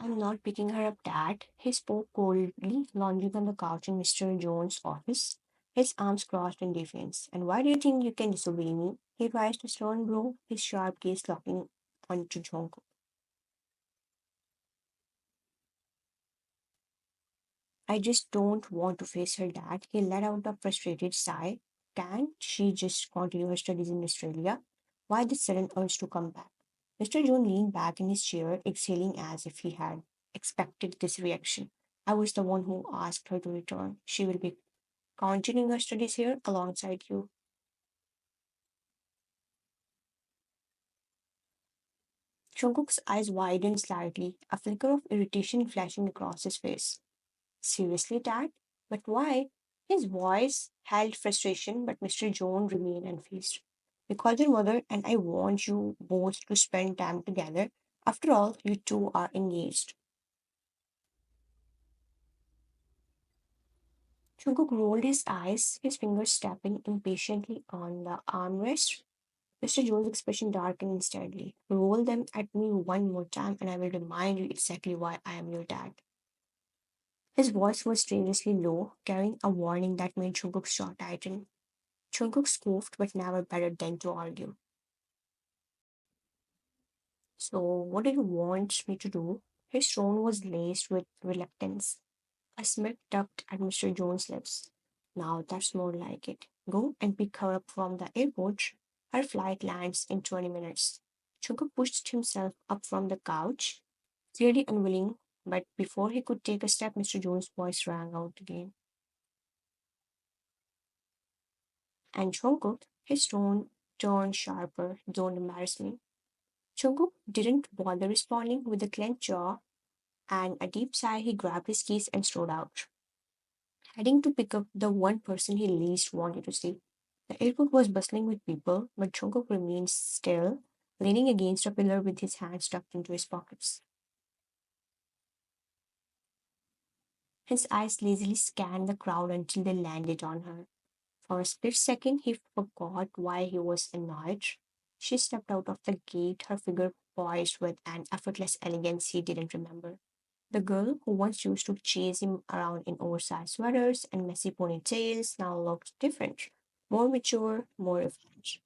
I'm not picking her up, Dad. He spoke coldly, lounging on the couch in Mr. Jones' office, his arms crossed in defiance. And why do you think you can disobey me? He raised a stern brow, his sharp gaze locking onto Jungkook. I just don't want to face her, Dad. He let out a frustrated sigh. Can't she just continue her studies in Australia? Why this sudden urge to come back? Mr. John leaned back in his chair, exhaling as if he had expected this reaction. I was the one who asked her to return. She will be continuing her studies here alongside you. Jungkook's eyes widened slightly, a flicker of irritation flashing across his face. Seriously, Dad? But why? His voice held frustration, but Mr. Jones remained unfazed. Because your mother and I want you both to spend time together. After all, you two are engaged. Jungkook rolled his eyes, his fingers tapping impatiently on the armrest. Mr. Jones' expression darkened instantly. Roll them at me one more time, and I will remind you exactly why I am your dad. His voice was dangerously low, carrying a warning that made Jungkook's jaw tighten. Jungkook scoffed, but never better than to argue. So, what do you want me to do? His tone was laced with reluctance. A smirk tugged at Mr. Jones' lips. Now that's more like it. Go and pick her up from the airport. Her flight lands in 20 minutes. Jungkook pushed himself up from the couch, clearly unwilling, but before he could take a step, Mr. Jones' voice rang out again. And Jungkook, his tone turned sharper. Don't embarrass me. Jungkook didn't bother responding. With a clenched jaw and a deep sigh, he grabbed his keys and strode out, heading to pick up the one person he least wanted to see. The airport was bustling with people, but Jungkook remained still, leaning against a pillar with his hands tucked into his pockets. His eyes lazily scanned the crowd until they landed on her. For a split second, he forgot why he was annoyed. She stepped out of the gate, her figure poised with an effortless elegance he didn't remember. The girl who once used to chase him around in oversized sweaters and messy ponytails now looked different, more mature, more refined.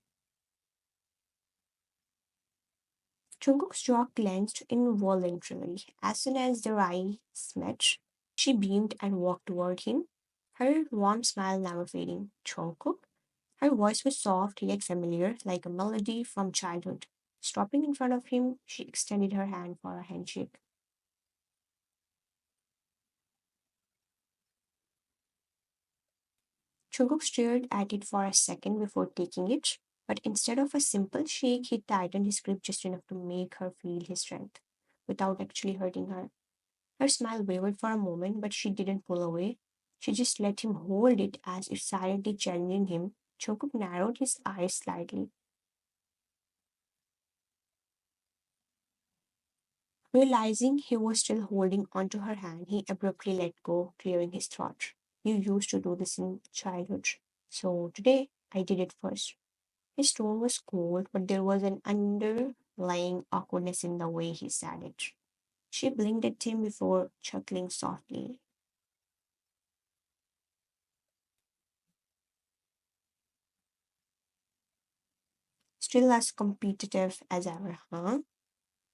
Jungkook's jaw clenched involuntarily. As soon as their eyes met, she beamed and walked toward him, her warm smile never fading. Jungkook? Her voice was soft yet familiar, like a melody from childhood. Stopping in front of him, she extended her hand for a handshake. Jungkook stared at it for a second before taking it, but instead of a simple shake, he tightened his grip just enough to make her feel his strength, without actually hurting her. Her smile wavered for a moment, but she didn't pull away. She just let him hold it as if silently challenging him. Jungkook narrowed his eyes slightly. Realizing he was still holding onto her hand, he abruptly let go, clearing his throat. You used to do this in childhood, so today I did it first. His tone was cold, but there was an underlying awkwardness in the way he said it. She blinked at him before chuckling softly. Still as competitive as ever, huh?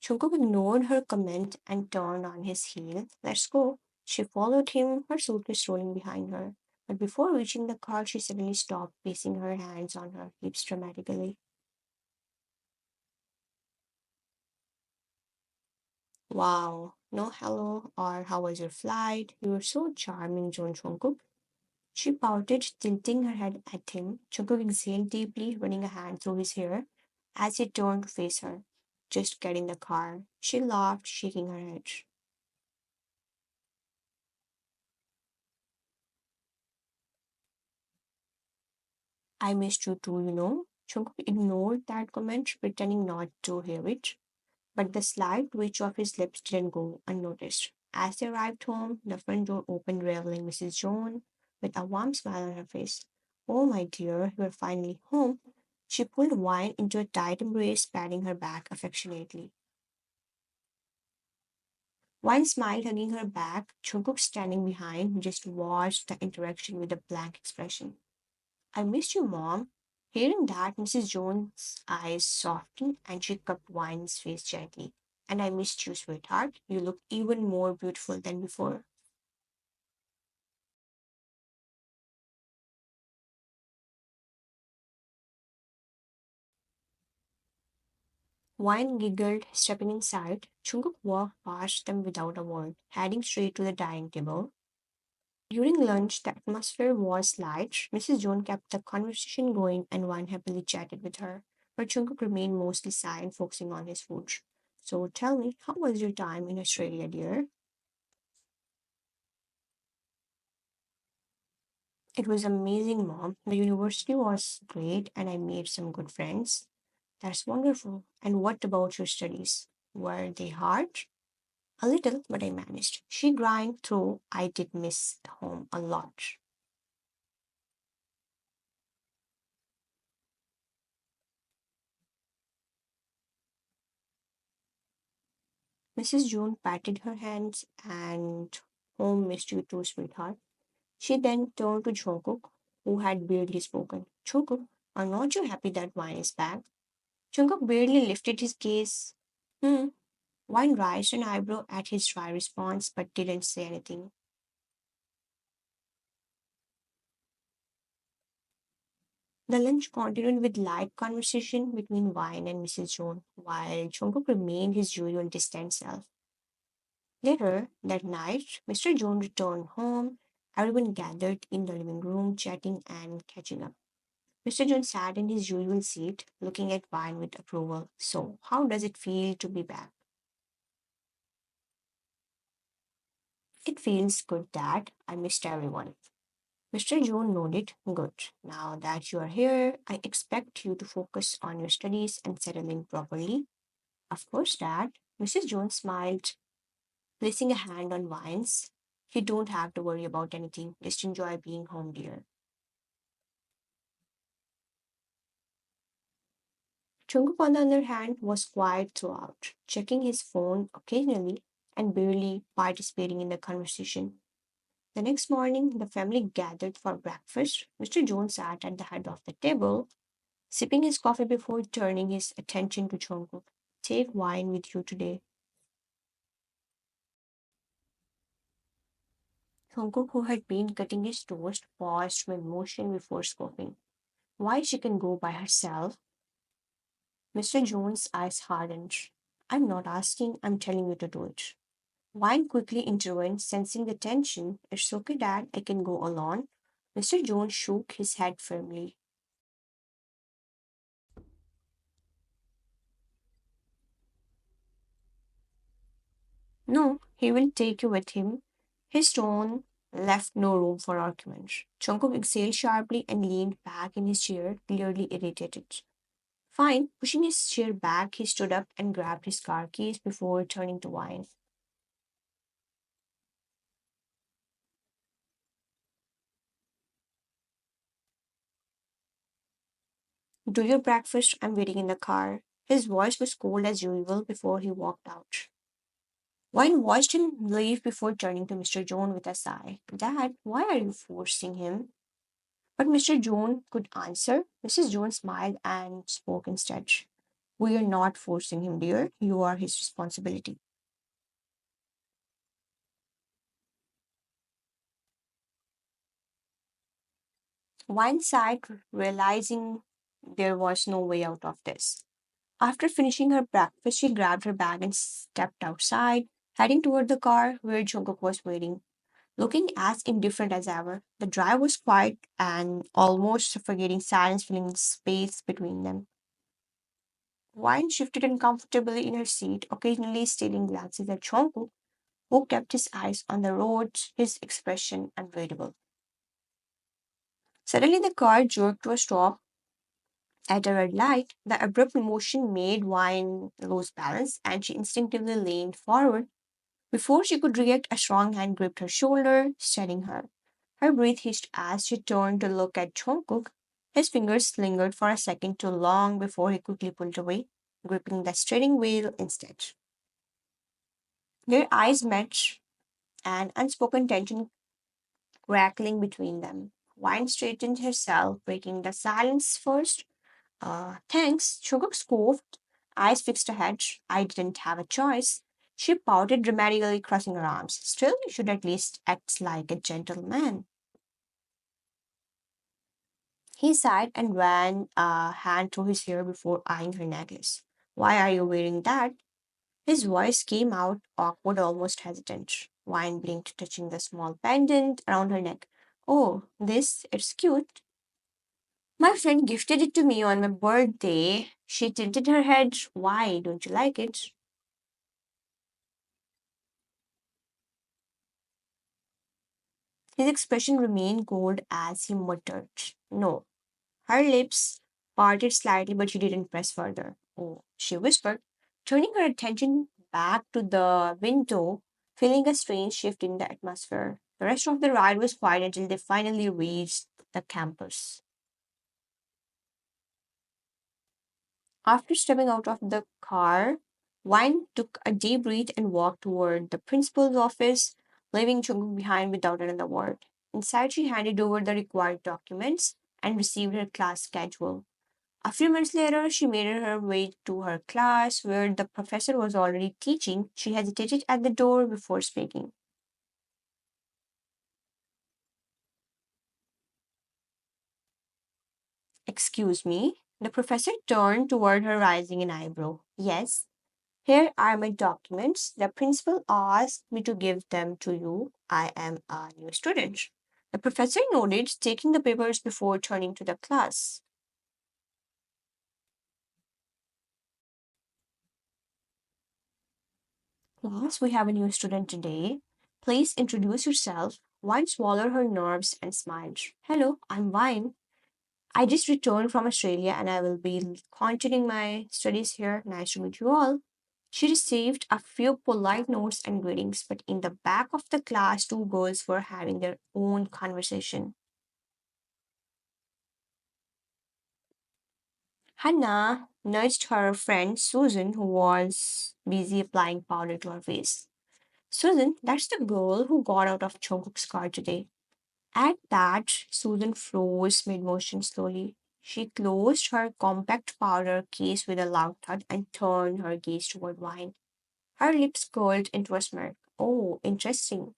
Jungkook ignored her comment and turned on his heel. Let's go. She followed him, her suitcase rolling behind her. But before reaching the car, she suddenly stopped, placing her hands on her hips dramatically. Wow, no hello or how was your flight? You were so charming, John Jungkook. She pouted, tilting her head at him. Jungkook exhaled deeply, running a hand through his hair as he turned to face her. Just get in the car. She laughed, shaking her head. I missed you too, you know. Jungkook ignored that comment, pretending not to hear it. But the slight twitch of his lips didn't go unnoticed. As they arrived home, the front door opened, revealing Mrs. John with a warm smile on her face. Oh, my dear, you're finally home. She pulled Wine into a tight embrace, patting her back affectionately. Wine smiled, hugging her back. Jungkook, standing behind, just watched the interaction with a blank expression. I missed you, Mom. Hearing that, Mrs. Jones' eyes softened and she cupped Wine's face gently. And I missed you, sweetheart. You look even more beautiful than before. Wine giggled, stepping inside. Jungkook walked past them without a word, heading straight to the dining table. During lunch, the atmosphere was light. Mrs. Jones kept the conversation going and Wine happily chatted with her, but Jungkook remained mostly silent, focusing on his food. So tell me, how was your time in Australia, dear? It was amazing, Mom. The university was great and I made some good friends. That's wonderful. And what about your studies? Were they hard? A little, but I managed. She grind through. I did miss home a lot. Mrs. June patted her hands and home missed you too, sweetheart. She then turned to Jungkook, who had barely spoken. Jungkook, are not you happy that wine is back? Jungkook barely lifted his gaze. Hmm. Wine raised an eyebrow at his dry response but didn't say anything. The lunch continued with light conversation between Wine and Mrs. Jones, while Jungkook remained his usual distant self. Later that night, Mr. Jones returned home. Everyone gathered in the living room, chatting and catching up. Mr. Jones sat in his usual seat, looking at Wine with approval. So, how does it feel to be back? It feels good, Dad. I missed everyone. Mr. Jones nodded. Good. Now that you are here, I expect you to focus on your studies and settle in properly. Of course, Dad. Mrs. Jones smiled, placing a hand on Vine's. You don't have to worry about anything. Just enjoy being home, dear. Jungkook, on the other hand, was quiet throughout, checking his phone occasionally and barely participating in the conversation. The next morning, the family gathered for breakfast. Mr. Jones sat at the head of the table, sipping his coffee before turning his attention to Jungkook. Take wine with you today. Jungkook, who had been cutting his toast, paused with motion before scoffing. Why she can go by herself? Mr. Jones' eyes hardened. I'm not asking, I'm telling you to do it. Wine quickly intervened, sensing the tension. It's okay, Dad, I can go alone. Mr. Jones shook his head firmly. No, he will take you with him. His tone left no room for argument. Jungkook exhaled sharply and leaned back in his chair, clearly irritated. Fine, pushing his chair back, he stood up and grabbed his car keys before turning to Wine. Do your breakfast, I'm waiting in the car. His voice was cold as usual before he walked out. Wine watched him leave before turning to Mr. Jones with a sigh. Dad, why are you forcing him? But Mr. Jones could answer. Mrs. Jones smiled and spoke instead. We are not forcing him, dear. You are his responsibility. Wine sighed, realizing there was no way out of this. After finishing her breakfast, she grabbed her bag and stepped outside, heading toward the car where Jungkook was waiting. Looking as indifferent as ever, the drive was quiet and almost suffocating silence filling the space between them. Wine shifted uncomfortably in her seat, occasionally stealing glances at Jungkook, who kept his eyes on the road, his expression unreadable. Suddenly, the car jerked to a stop at a red light. The abrupt motion made Wine lose balance, and she instinctively leaned forward. Before she could react, a strong hand gripped her shoulder, steadying her. Her breath hitched as she turned to look at Jungkook. His fingers lingered for a second too long before he quickly pulled away, gripping the steering wheel instead. Their eyes met, and unspoken tension crackling between them. Wine straightened herself, breaking the silence first. Thanks. Jungkook scoffed, eyes fixed ahead. I didn't have a choice. She pouted dramatically, crossing her arms. Still, you should at least act like a gentleman. He sighed and ran a hand through his hair before eyeing her necklace. Why are you wearing that? His voice came out awkward, almost hesitant. Wine blinked, touching the small pendant around her neck. Oh, it's cute. My friend gifted it to me on my birthday. She tilted her head. Why? Don't you like it? His expression remained cold as he muttered, No. Her lips parted slightly, but she didn't press further. Oh, she whispered, turning her attention back to the window, feeling a strange shift in the atmosphere. The rest of the ride was quiet until they finally reached the campus. After stepping out of the car, Wine took a deep breath and walked toward the principal's office, leaving Chung behind without another word. Inside, she handed over the required documents and received her class schedule. A few minutes later, she made her way to her class where the professor was already teaching. She hesitated at the door before speaking. Excuse me? The professor turned toward her, raising an eyebrow. Yes, here are my documents. The principal asked me to give them to you. I am a new student. The professor nodded, taking the papers before turning to the class. Class, we have a new student today. Please introduce yourself. Wine swallowed her nerves and smiled. Hello, I'm Wine. I just returned from Australia and I will be continuing my studies here. Nice to meet you all. She received a few polite notes and greetings, but in the back of the class, two girls were having their own conversation. Hannah nudged her friend Susan, who was busy applying powder to her face. Susan, that's the girl who got out of Jungkook's car today. At that, Susan froze mid motion slowly. She closed her compact powder case with a loud thud and turned her gaze toward Wine. Her lips curled into a smirk. Oh, interesting.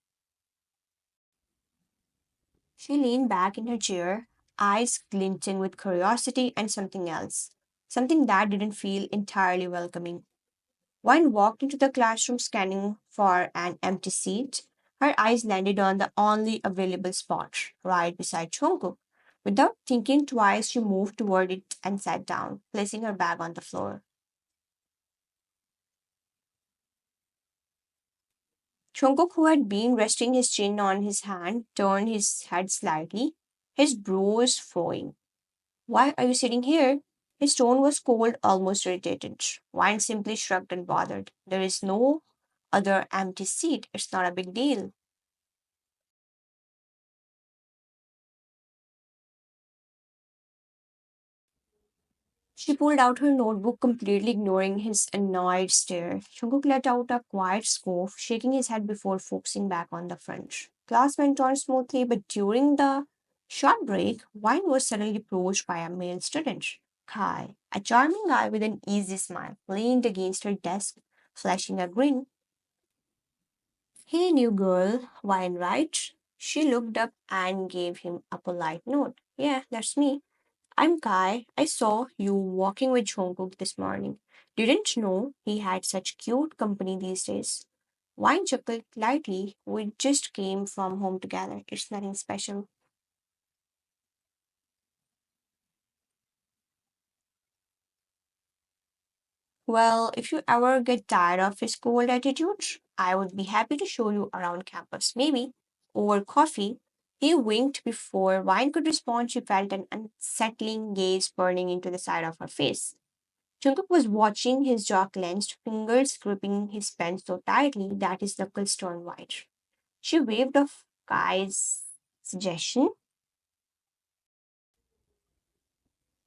She leaned back in her chair, eyes glinting with curiosity and something else. Something that didn't feel entirely welcoming. Wine walked into the classroom scanning for an empty seat. Her eyes landed on the only available spot, right beside Jungkook. Without thinking twice, she moved toward it and sat down, placing her bag on the floor. Jungkook, who had been resting his chin on his hand, turned his head slightly, his brows furrowing. Why are you sitting here? His tone was cold, almost irritated. Wine simply shrugged and bothered. There is no other empty seat. It's not a big deal. She pulled out her notebook, completely ignoring his annoyed stare. Jungkook let out a quiet scoff, shaking his head before focusing back on the French. Class went on smoothly, but during the short break, Wine was suddenly approached by a male student. Kai, a charming guy with an easy smile, leaned against her desk, flashing a grin. Hey, new girl, Wine right? She looked up and gave him a polite note. Yeah, that's me. I'm Kai. I saw you walking with Jungkook this morning. Didn't know he had such cute company these days. Wine chuckled lightly. We just came from home together. It's nothing special. Well, if you ever get tired of his cold attitude, I would be happy to show you around campus. Maybe over coffee. He winked before Wine could respond. She felt an unsettling gaze burning into the side of her face. Jungkook was watching, his jaw clenched, fingers gripping his pen so tightly that his knuckles turned white. She waved off Kai's suggestion.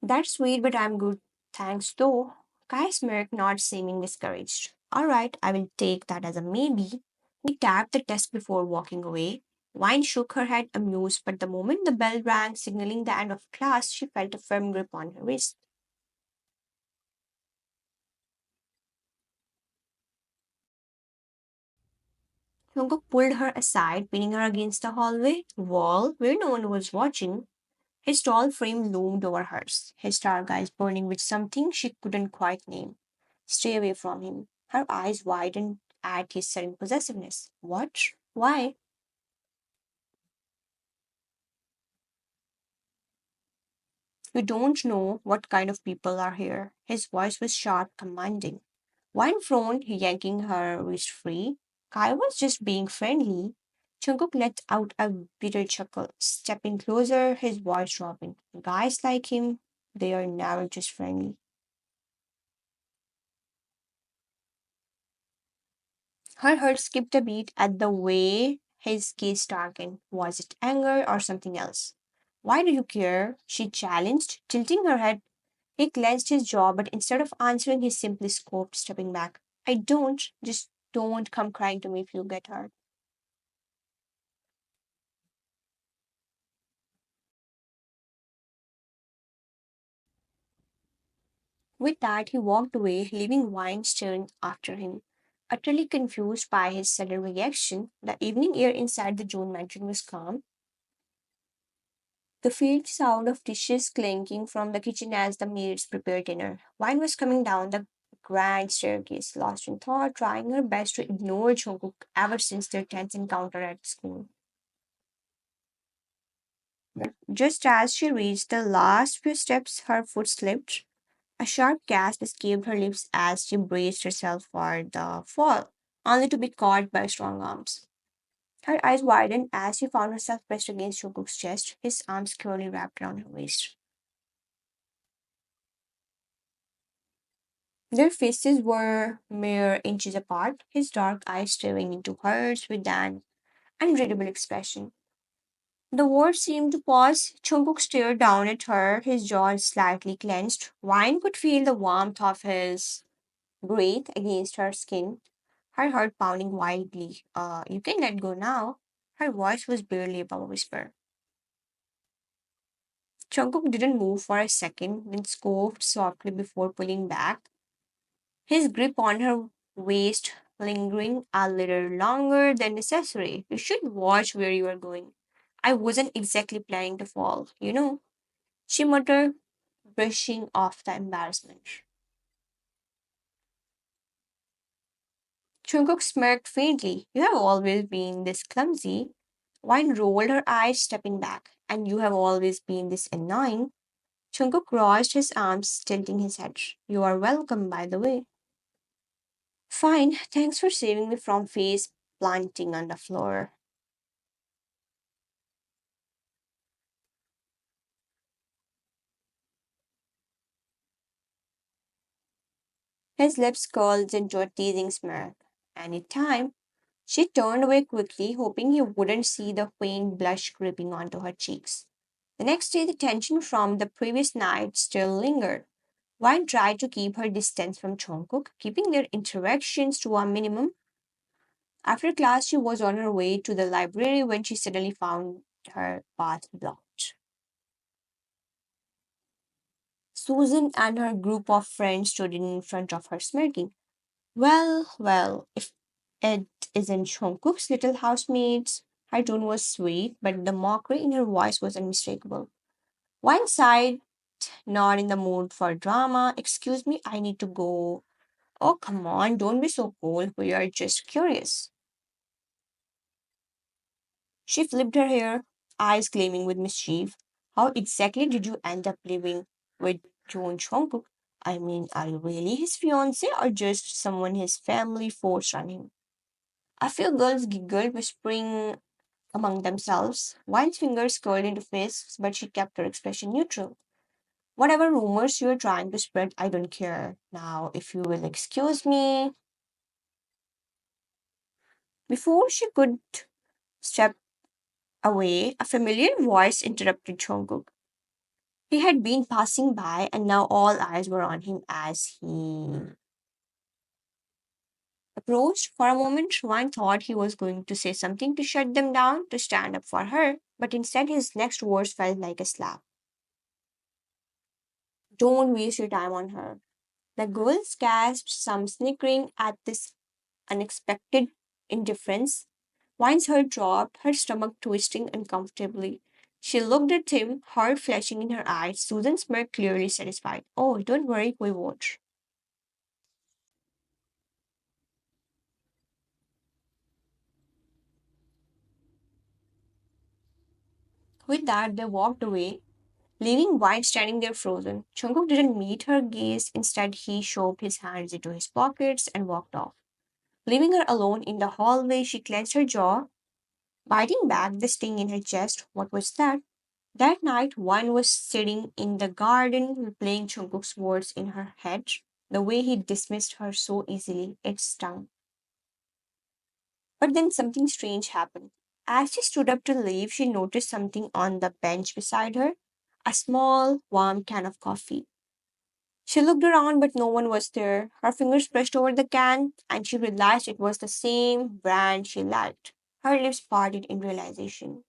That's sweet, but I'm good. Thanks, though. Kai smirked, not seeming discouraged. Alright, I will take that as a maybe. He tapped the desk before walking away. Wine shook her head, amused, but the moment the bell rang, signaling the end of class, she felt a firm grip on her wrist. Jungkook pulled her aside, pinning her against the hallway wall where no one was watching. His tall frame loomed over hers, his dark eyes burning with something she couldn't quite name. Stay away from him. Her eyes widened at his sudden possessiveness. What? Why? You don't know what kind of people are here. His voice was sharp, commanding. One frowned, yanking her wrist free. Kai was just being friendly. Jungkook let out a bitter chuckle, stepping closer, his voice dropping. Guys like him, they are never just friendly. Her heart skipped a beat at the way his gaze darkened. Was it anger or something else? Why do you care? She challenged, tilting her head. He clenched his jaw, but instead of answering, he simply scoped, stepping back. I don't. Just don't come crying to me if you get hurt. With that, he walked away, leaving Wine staring after him. Utterly confused by his sudden reaction, the evening air inside the June mansion was calm. The faint sound of dishes clanking from the kitchen as the maids prepared dinner. Wine was coming down the grand staircase, lost in thought, trying her best to ignore Jungkook ever since their tense encounter at school. Just as she reached the last few steps, her foot slipped. A sharp gasp escaped her lips as she braced herself for the fall, only to be caught by strong arms. Her eyes widened as she found herself pressed against Jungkook's chest, his arms securely wrapped around her waist. Their faces were mere inches apart, his dark eyes staring into hers with an unreadable expression. The words seemed to pause. Jungkook stared down at her, his jaw slightly clenched. Wine could feel the warmth of his breath against her skin, her heart pounding wildly. You can let go now. Her voice was barely above a whisper. Jungkook didn't move for a second, then scoffed softly before pulling back, his grip on her waist lingering a little longer than necessary. You should watch where you are going. I wasn't exactly planning to fall, you know, she muttered, brushing off the embarrassment. Jungkook smirked faintly. You have always been this clumsy. Wine rolled her eyes, stepping back. And you have always been this annoying. Jungkook crossed his arms, tilting his head. You are welcome, by the way. Fine, thanks for saving me from face planting on the floor. His lips curled into a teasing smirk. Any time. She turned away quickly, hoping he wouldn't see the faint blush creeping onto her cheeks. The next day, the tension from the previous night still lingered. Wine tried to keep her distance from Jungkook, keeping their interactions to a minimum. After class, she was on her way to the library when she suddenly found her path blocked. Susan and her group of friends stood in front of her, smirking. If it isn't Jungkook's little housemates. Her tone was sweet, but the mockery in her voice was unmistakable. One sighed, not in the mood for drama. Excuse me, I need to go. Oh, come on, don't be so cold. We are just curious. She flipped her hair, eyes gleaming with mischief. How exactly did you end up living with John Jungkook? I mean, are you really his fiance or just someone his family forced on him? A few girls giggled, whispering among themselves. Wine's fingers curled into fists, but she kept her expression neutral. Whatever rumors you're trying to spread, I don't care. Now, if you will excuse me. Before she could step away, a familiar voice interrupted Jungkook. He had been passing by, and now all eyes were on him as he Approached for a moment, Ryan thought he was going to say something to shut them down, to stand up for her, but instead his next words felt like a slap. Don't waste your time on her. The girls gasped, some snickering at this unexpected indifference. Wine's heart dropped, her stomach twisting uncomfortably. She looked at him, heart flashing in her eyes. Susan smirked, clearly satisfied. Oh, don't worry, we won't. With that, they walked away, leaving Wine standing there frozen. Jungkook didn't meet her gaze. Instead, he shoved his hands into his pockets and walked off. Leaving her alone in the hallway, she clenched her jaw, biting back the sting in her chest. What was that? That night, Wine was sitting in the garden, replaying Jungkook's words in her head. The way he dismissed her so easily, it stung. But then something strange happened. As she stood up to leave, she noticed something on the bench beside her, a small, warm can of coffee. She looked around, but no one was there. Her fingers brushed over the can, and she realized it was the same brand she liked. Her lips parted in realization.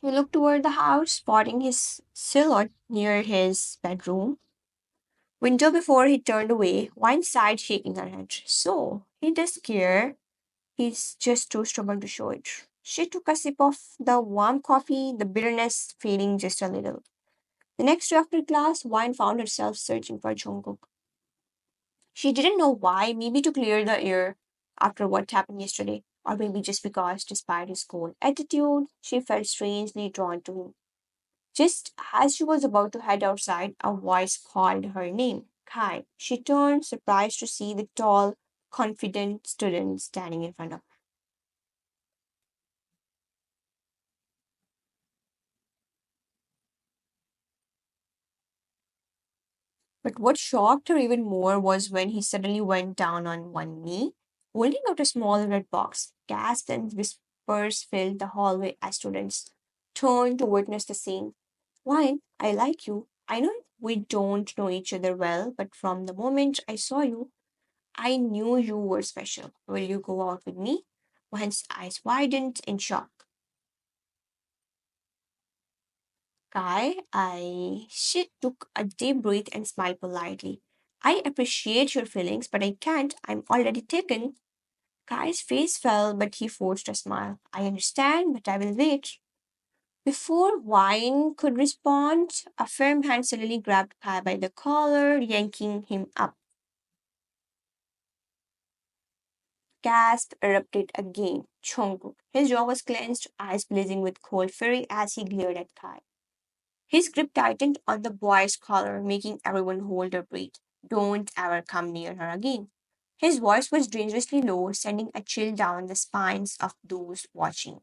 He looked toward the house, spotting his silhouette near his bedroom window before he turned away, one side shaking her head. So, he does care. He's just too stubborn to show it. She took a sip of the warm coffee, the bitterness fading just a little. The next day after class, Wine found herself searching for Jungkook. She didn't know why, maybe to clear the air after what happened yesterday, or maybe just because, despite his cold attitude, she felt strangely drawn to him. Just as she was about to head outside, a voice called her name, Kai. She turned, surprised to see the tall, confident student standing in front of her. But what shocked her even more was when he suddenly went down on one knee, holding out a small red box. Gasps and whispers filled the hallway as students turned to witness the scene. Why, I like you. I know we don't know each other well, but from the moment I saw you, I knew you were special. Will you go out with me? One's eyes widened in shock. She took a deep breath and smiled politely. I appreciate your feelings, but I can't. I'm already taken. Kai's face fell, but he forced a smile. I understand, but I will wait. Before Wine could respond, a firm hand suddenly grabbed Kai by the collar, yanking him up. Gasp erupted again. Jungkook. His jaw was clenched, eyes blazing with cold fury as he glared at Kai. His grip tightened on the boy's collar, making everyone hold their breath. Don't ever come near her again. His voice was dangerously low, sending a chill down the spines of those watching.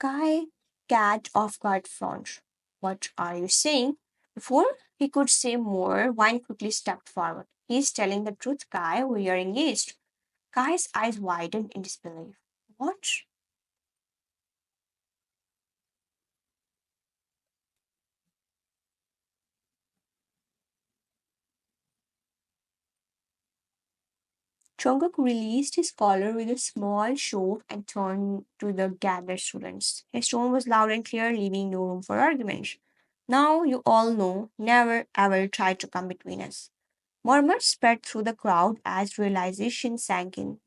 Kai cat off guard frowned. What are you saying? Before he could say more, Wine quickly stepped forward. He's telling the truth, Kai. We are engaged. Kai's eyes widened in disbelief. What? Jungkook released his collar with a small shove and turned to the gathered students. His tone was loud and clear, leaving no room for argument. Now you all know, never ever try to come between us. Murmurs spread through the crowd as realization sank in.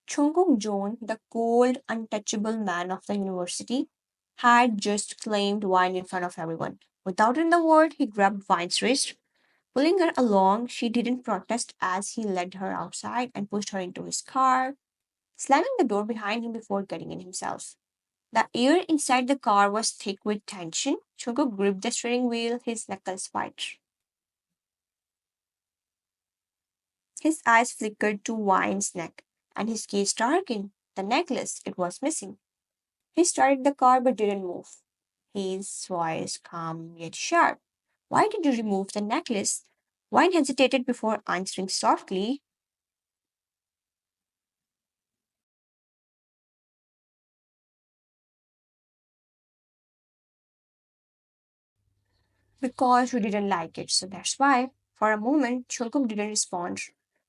Jungkook Joon, the cold, untouchable man of the university, had just claimed wine in front of everyone. Without in the word, he grabbed Vine's wrist. Pulling her along, she didn't protest as he led her outside and pushed her into his car, slamming the door behind him before getting in himself. The air inside the car was thick with tension. Jungkook gripped the steering wheel, his knuckles white. His eyes flickered to Vine's neck, and his gaze darkened. The necklace, it was missing. He started the car but didn't move. His voice calm yet sharp. Why did you remove the necklace? Wine hesitated before answering softly, because you didn't like it, so that's why. For a moment, Jungkook didn't respond,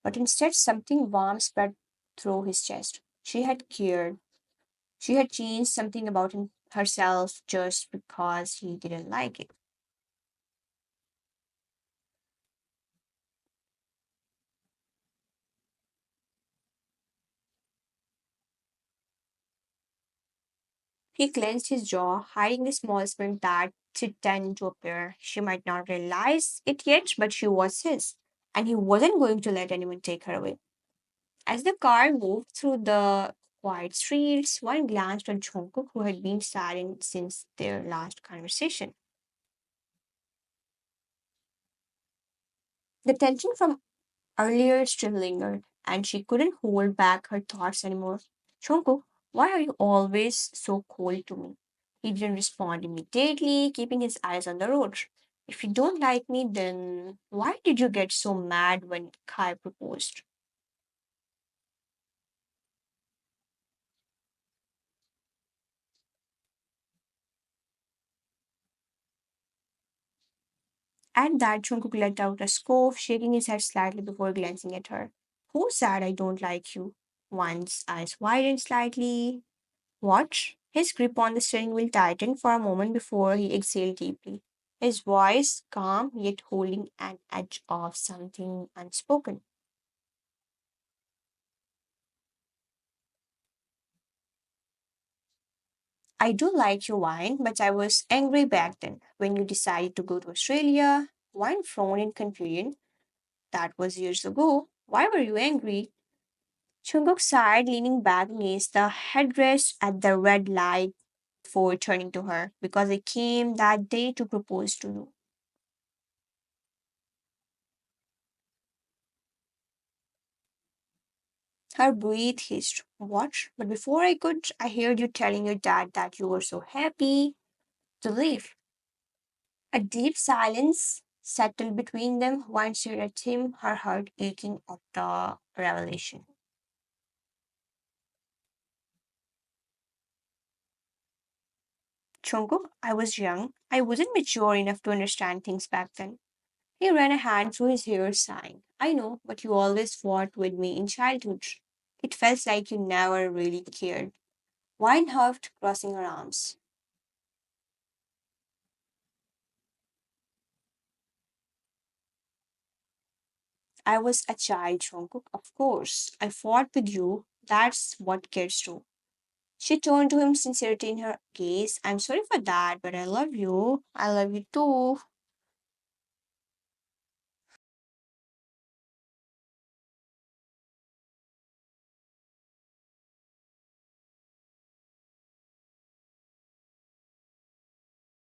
but instead something warm spread through his chest. She had cared. She had changed something about herself just because he didn't like it. He clenched his jaw, hiding a small smile that threatened to appear. She might not realize it yet, but she was his, and he wasn't going to let anyone take her away. As the car moved through the quiet streets, one glanced at Jungkook, who had been silent since their last conversation. The tension from earlier still lingered, and she couldn't hold back her thoughts anymore. Jungkook, why are you always so cold to me? He didn't respond immediately, keeping his eyes on the road. If you don't like me, then why did you get so mad when Kai proposed? At that, Jungkook let out a scoff, shaking his head slightly before glancing at her. Who said I don't like you? One's eyes widened slightly. What? His grip on the steering wheel tightened for a moment before he exhaled deeply. His voice calm yet holding an edge of something unspoken. I do like your wine, but I was angry back then when you decided to go to Australia. Wine frowned in confusion. That was years ago. Why were you angry? Chunguk sighed, leaning back against the headrest at the red light before turning to her. Because I came that day to propose to you. Her breath hissed. What? But before I could, I heard you telling your dad that you were so happy to leave. A deep silence settled between them. One stared at him, her heart aching at the revelation. Chunguk, I was young. I wasn't mature enough to understand things back then. He ran a hand through his hair, sighing. I know, but you always fought with me in childhood. It felt like you never really cared. Wine huffed, crossing her arms. I was a child, Jungkook. Of course. I fought with you. That's what kids do. She turned to him, sincerity in her gaze. I'm sorry for that, but I love you. I love you too.